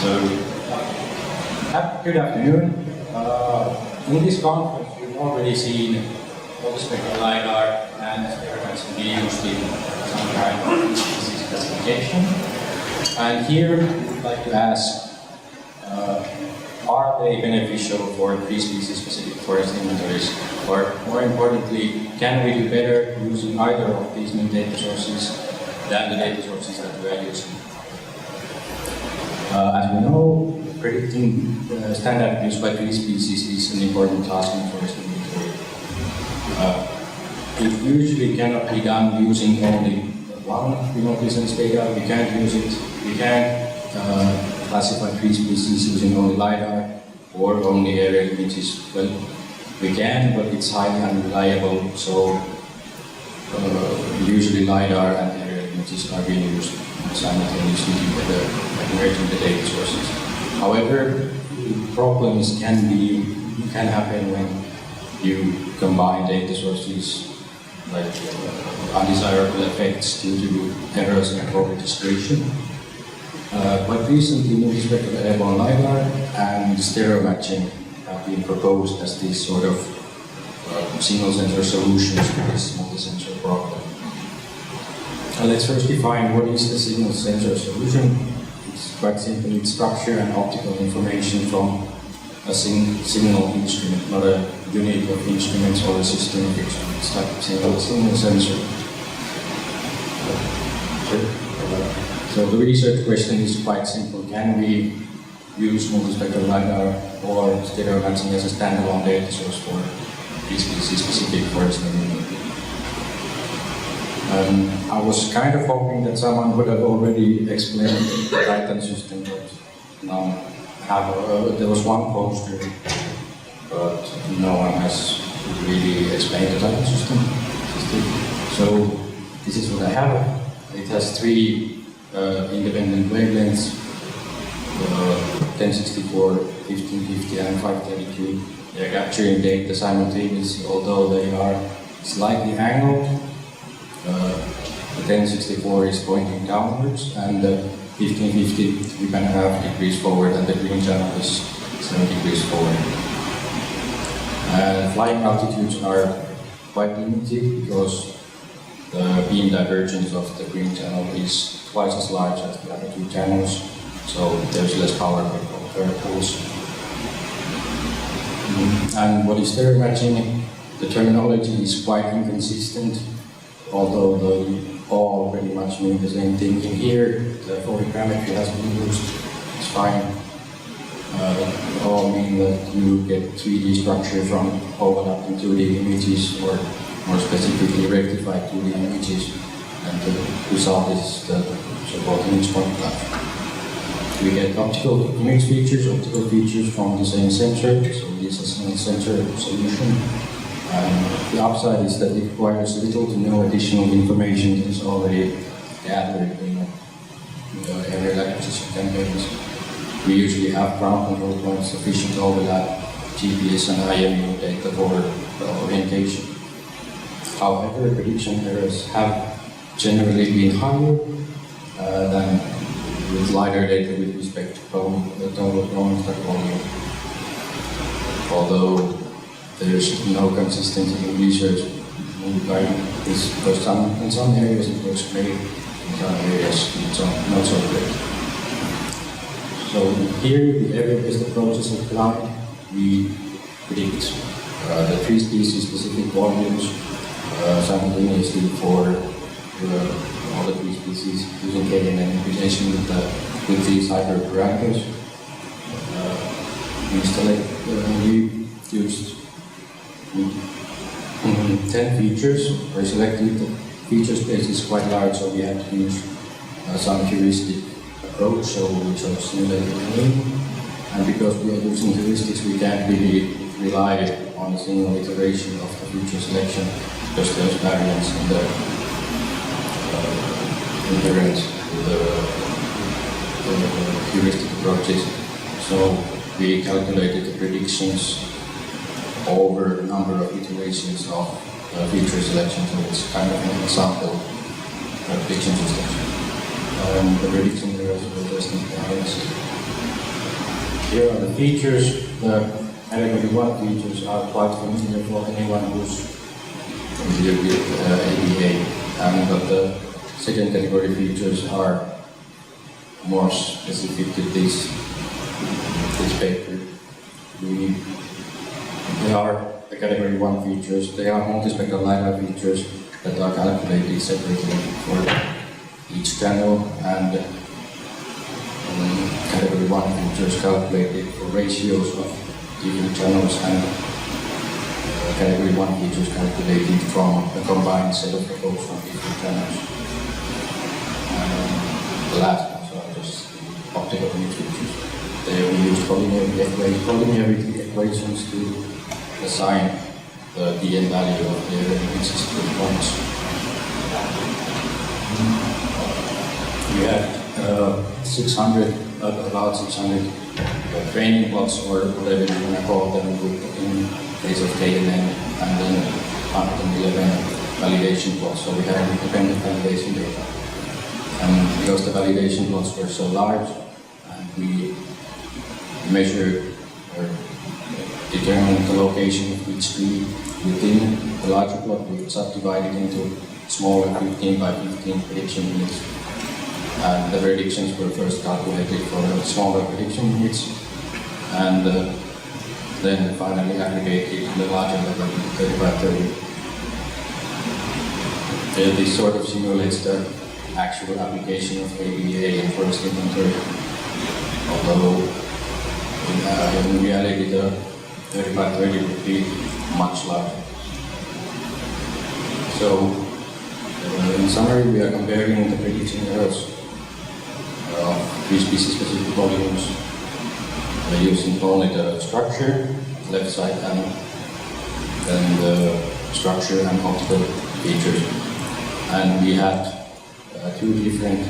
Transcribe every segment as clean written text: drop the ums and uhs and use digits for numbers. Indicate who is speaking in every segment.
Speaker 1: So, good afternoon. In this conference, we've already seen multispectral LiDAR and experiments to be used in some kind of IPC specification. And here, we'd like to ask, are they beneficial for pre-species specific forest inventories? Or more importantly, can we do better using either of these new data sources than the data sources that we are using? As we know, predicting standard use by pre-species is an important task in forest inventory. It usually cannot be done using only one remotely sensed data. We can't use it. We can't classify pre-species using only LiDAR or only aerial images. Well, we can, but it's highly unreliable. So usually LiDAR and aerial images are being used simultaneously together and merging the data sources. However, problems can happen when you combine data sources, like undesirable effects due to errors in co-registration. Quite recently, Multispectral Airborne LiDAR and stereo matching have been proposed as these sort of single sensor solutions to this multi-sensor problem. Let's first define what is the single sensor solution. It's quite simple. It's structure and optical information from a single instrument, not a unit of instruments or a system of instruments. It's like a single sensor. So the research question is quite simple. Can we use multispectral LiDAR or stereo matching as a standalone data source for pre-species specific forest inventory? I was kind of hoping that someone would have already explained the Titan system, but now there was one poster, but no one has really explained the Titan system. So this is what I have. It has three independent wavelengths, 1064, 1550 and 532. They are capturing data simultaneously, although they are slightly angled. The 1064 is pointing downwards, and the 1550 we can have degrees forward, and the green channel is 7 degrees forward. Flying altitudes are quite limited because the beam divergence of the green channel is twice as large as the other two channels, so there's less power per pulse. And what is stereo matching? The terminology is quite inconsistent, although they all pretty much mean the same thing. In here, the photogrammetry has been used, it's fine. They all mean that you get 3D structure from overlapping 2D images, or more specifically rectified 2D images, and the result is the so-called image point cloud. We get optical image features, optical features from the same sensor, so this is a sensor solution. The upside is that it requires little to no additional information that is already gathered in aerial acquisition campaigns. We usually have ground control points, sufficient overlap, GPS and IMU data for orientation. However, prediction errors have generally been higher than with LiDAR data with respect to total contact volume. Although there's no consistency in research regarding this, because in some areas it works great, in some areas it's not so great. So here, the area is the process of cloud. We predict the three species specific volumes simultaneously for all the three species using KNN imputation with these hyperparameters. We used 10 features were selected. The feature space is quite large, so we had to use some heuristic approach, so we chose simulated learning. And because we are using heuristics, we can't really rely on a single iteration of the feature selection, because there's variance in the inherent with the heuristic approaches. So we calculated the predictions over a number of iterations of feature selection, so it's kind of an example prediction system. The prediction errors were just in the RMSE. Here are the features. The category 1 features are quite familiar for anyone who's familiar with ABA, but the second category features are more specific to this paper. They are the category 1 features. They are multispectral LiDAR features that are calculated separately for each channel, and category 1 features calculated for ratios of different channels, and category 1 features calculated from a combined set of reports from different channels. The last ones are just optical image features. They use collinearity equations to assign the dn value of the images to points. We had about 600 training plots, or whatever you want to call them, in case of KNN, and then 111 validation plots. So we had independent validation data. And because the validation plots were so large, and we measured or determined the location of each tree within the larger plot, we subdivided into smaller 15 by 15 prediction units. And the predictions were first calculated for the smaller prediction units, and then finally aggregated to the larger level, 30 by 30. This sort of simulates the actual application of ABA and forest inventory, although in reality the 30 by 30 would be much larger. So, in summary, we are comparing the prediction errors of three species-specific volumes using only the structure, left side, and then the structure and optical features. And we had two different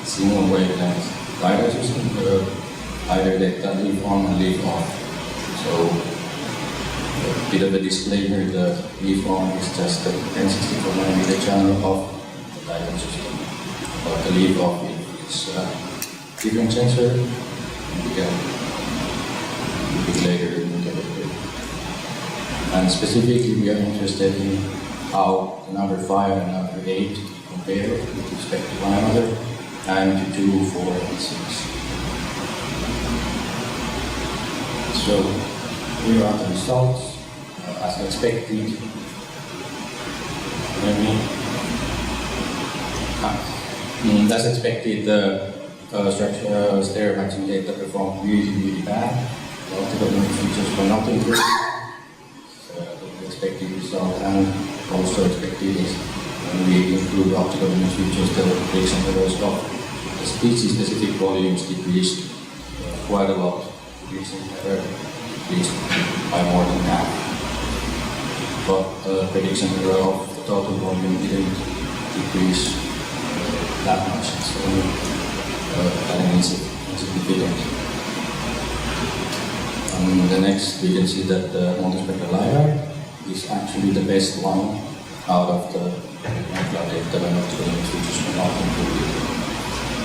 Speaker 1: single wavelength LiDAR systems, LiDAR data leave on and leave off. So, a bit of a disclaimer, the leave on is just the 1064nm channel of the LiDAR system, but the leave off is different sensor. We can a bit later look at it. And specifically, we are interested in how the number 5 and number 8 compare with respect to one another, and to 2, 4, and 6. So, here are the results. As expected, as expected, the structure stereo matching data performed really bad. The optical image features were not improved. The expected result, and also expected is when we improve optical image features, the prediction errors of the species-specific volumes decreased quite a lot. Prediction error decreased by more than half. But the prediction error of the total volume didn't decrease that much. It's only insignificant. The next, we can see that the multispectral LiDAR is actually the best one out of the data when optical image features were not included.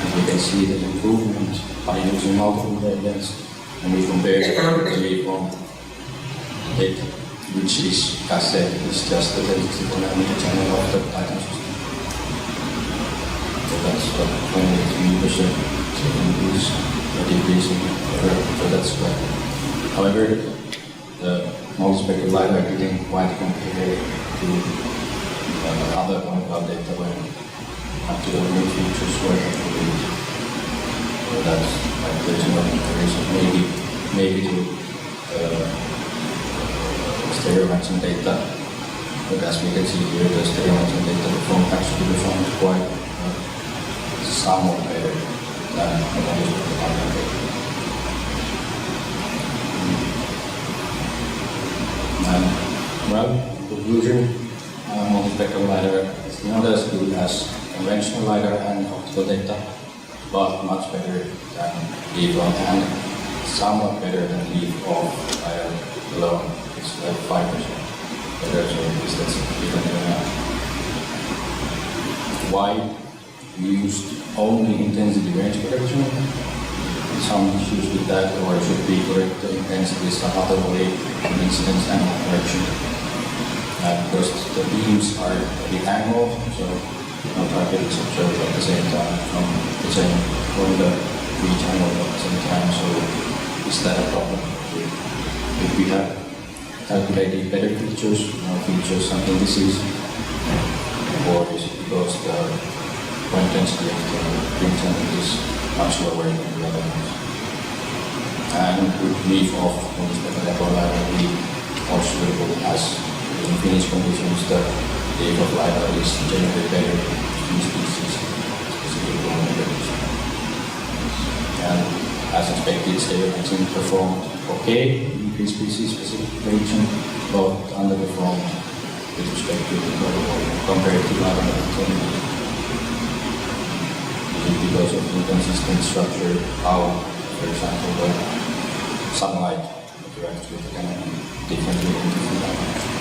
Speaker 1: And we can see the improvement by using multiple wavelengths, and we compare the waveform data, which is, as said, is just the 1064nm channel of the Titan system. So that's what 23% increase, a decrease in error, so that's good. However, the multispectral LiDAR didn't quite compare to other point-cloud data when optical image features were included. So that's like there's no comparison. Maybe to stereo matching data, but as we can see here, the stereo matching data performed quite somewhat better than the multispectral LiDAR data. Well, in conclusion, multispectral LiDAR is not as good as conventional LiDAR and optical data, but much better than leave-on and somewhat better than leave-off LiDAR alone. It's like 5% better, so that's different than that. Why we used only intensity range correction? some issues with that, or should be correct the intensity some other way in incidence and correction. Because the beams are a bit angled, so no target is observed at the same time from the reach angle at the same time. So is that a problem? If we have calculated better features, features some indices, or is it because the point density of the beam channel is much lower than the other ones? And would leave off multispectral LiDAR will be more suitable as in Finnish conditions the leaf of LiDAR is generally better in species, specifically on the and as expected, stereo matching performed okay in species-specific region, but underperformed with respect to compared to LiDAR. Because of inconsistent structure, how, for example, the sunlight interacts with the camera differently in different